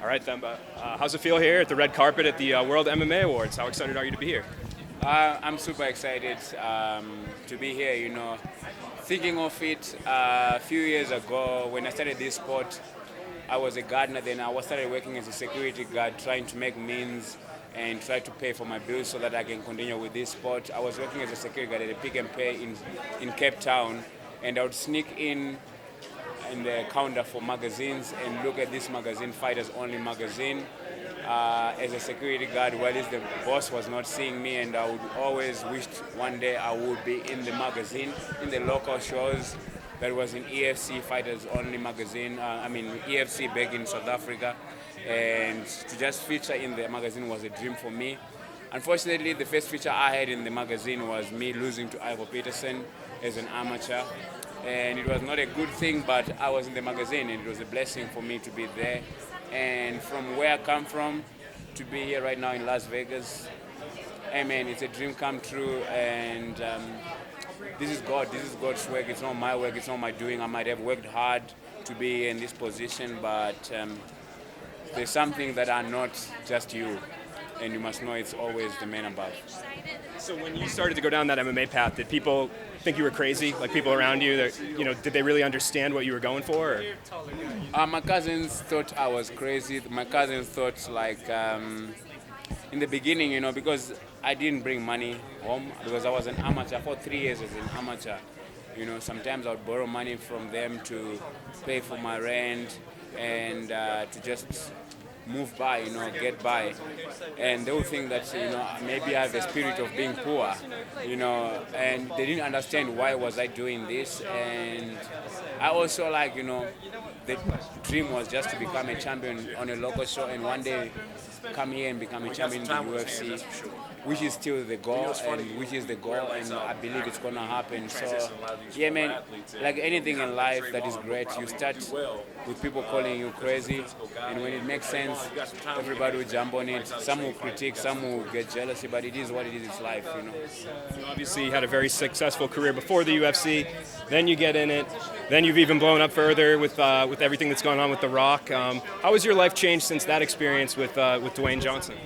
All right, Themba. How's it feel here at the red carpet at the World MMA Awards? How excited are you to be here? I'm super excited to be here. Thinking of it a few years ago when I started this sport, I was a gardener. Then I started working as a security guard, trying to make means and try to pay for my bills so that I can continue with this sport. I was working as a security guard at a Pick and Pay in Cape Town, and I would sneak in the counter for magazines and look at this magazine, Fighters Only magazine, as a security guard, while the boss was not seeing me, and I would always wish one day I would be in the magazine, in the local shows. That was in EFC, Fighters Only magazine, EFC back in South Africa, and to just feature in the magazine was a dream for me. Unfortunately, the first feature I had in the magazine was me losing to Ivor Peterson as an amateur. And it was not a good thing, but I was in the magazine, and it was a blessing for me to be there. And from where I come from, to be here right now in Las Vegas, amen, it's a dream come true. And this is God. This is God's work. It's not my work. It's not my doing. I might have worked hard to be in this position, but there's something that are not just you. And you must know it's always the man above. So when you started to go down that MMA path, did people think you were crazy? Like people around you, that, did they really understand what you were going for? Or? My cousins thought I was crazy. My cousins thought in the beginning, because I didn't bring money home because I was an amateur for 3 years as an amateur. Sometimes I would borrow money from them to pay for my rent and to just move by, get by. And they would think that, maybe I have a spirit of being poor, and they didn't understand why was I doing this. And I also the dream was just to become a champion on a local show and one day come here and become a champion in the UFC, which is still the goal, and I believe it's gonna happen. So, yeah, man, like anything in life that is great, you start with people calling you crazy, and when it makes sense, everybody will jump on it. Some will critique, some will get jealousy, but it is what it is. It's life. You obviously had a very successful career before the UFC. Then you get in it. Then you've even blown up further with everything that's gone on with The Rock. How has your life changed since that experience with Dwayne Johnson?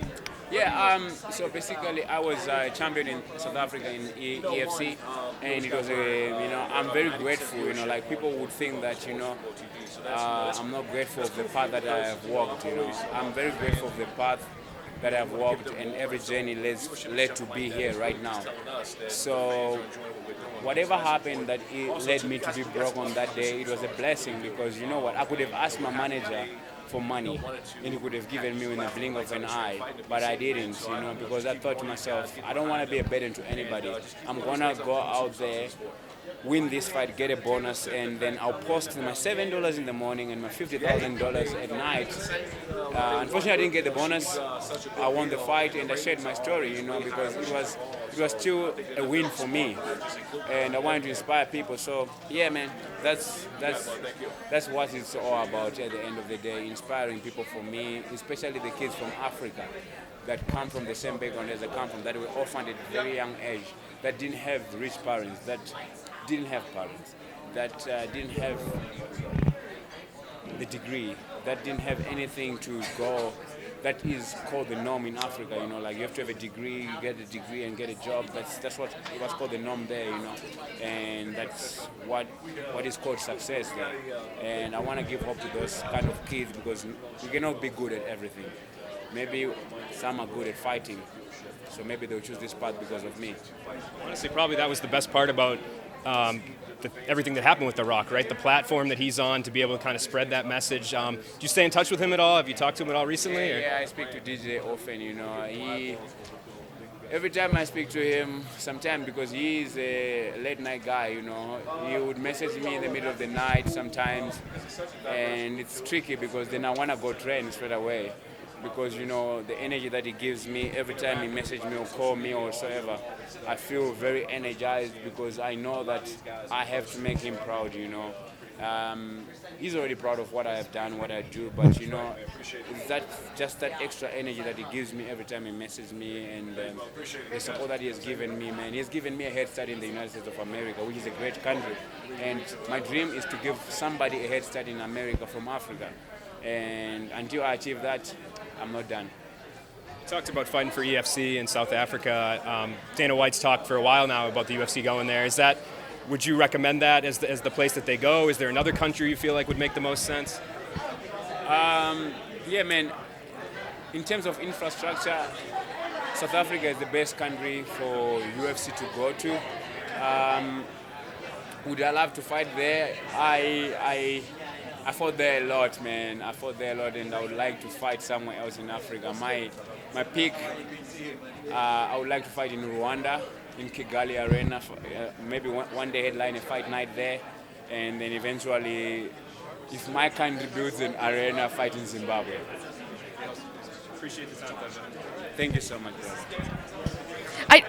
Yeah, so basically I was a champion in South Africa in EFC, and it was I'm very grateful, like people would think that, I'm not grateful of the path that I have walked, I'm very grateful of the path that I've walked, and every journey led to be here right now. So whatever happened that it led me to be broke on that day, it was a blessing because you know what, I could have asked my manager for money and he could have given me in the blink of an eye, but I didn't, because I thought to myself, I don't want to be a burden to anybody. I'm gonna go out there, win this fight, get a bonus, and then I'll post my $7 in the morning and my $50,000 at night. Unfortunately, I didn't get the bonus. I won the fight and I shared my story, because it was still a win for me, and I wanted to inspire people. So yeah, man, that's what it's all about at the end of the day, inspiring people for me, especially the kids from Africa that come from the same background as I come from, that were orphaned at a very young age, that didn't have rich parents, that didn't have parents, that didn't have the degree, that didn't have anything to go. That is called the norm in Africa, like you have to have a degree, you get a degree and get a job. That's what's called the norm there, and that's what is called success there. And I want to give hope to those kind of kids because we cannot be good at everything. Maybe some are good at fighting, so maybe they'll choose this path because of me. Honestly, probably that was the best part about everything that happened with The Rock, right? The platform that he's on to be able to kind of spread that message. Do you stay in touch with him at all? Have you talked to him at all recently? Yeah, I speak to DJ often, every time I speak to him, sometimes because he is a late night guy, he would message me in the middle of the night sometimes, and it's tricky because then I want to go train straight away. Because the energy that he gives me every time he messages me or call me or whatsoever, I feel very energized because I know that I have to make him proud. He's already proud of what I have done, what I do, but it's that extra energy that he gives me every time he messages me, and the support that he has given me, man. He has given me a head start in the United States of America, which is a great country, and my dream is to give somebody a head start in America from Africa. And until I achieve that, I'm not done. Talked about fighting for EFC in South Africa. Dana White's talked for a while now about the UFC going there. Would you recommend that as the place that they go? Is there another country you feel like would make the most sense? Yeah, man. In terms of infrastructure, South Africa is the best country for UFC to go to. Would I love to fight there? I fought there a lot, man. I fought there a lot, and I would like to fight somewhere else in Africa. My pick, I would like to fight in Rwanda, in Kigali Arena. Maybe one day headline a fight night there, and then eventually, if my country builds an arena, fight in Zimbabwe. Appreciate the time, Themba. Thank you so much, brother. I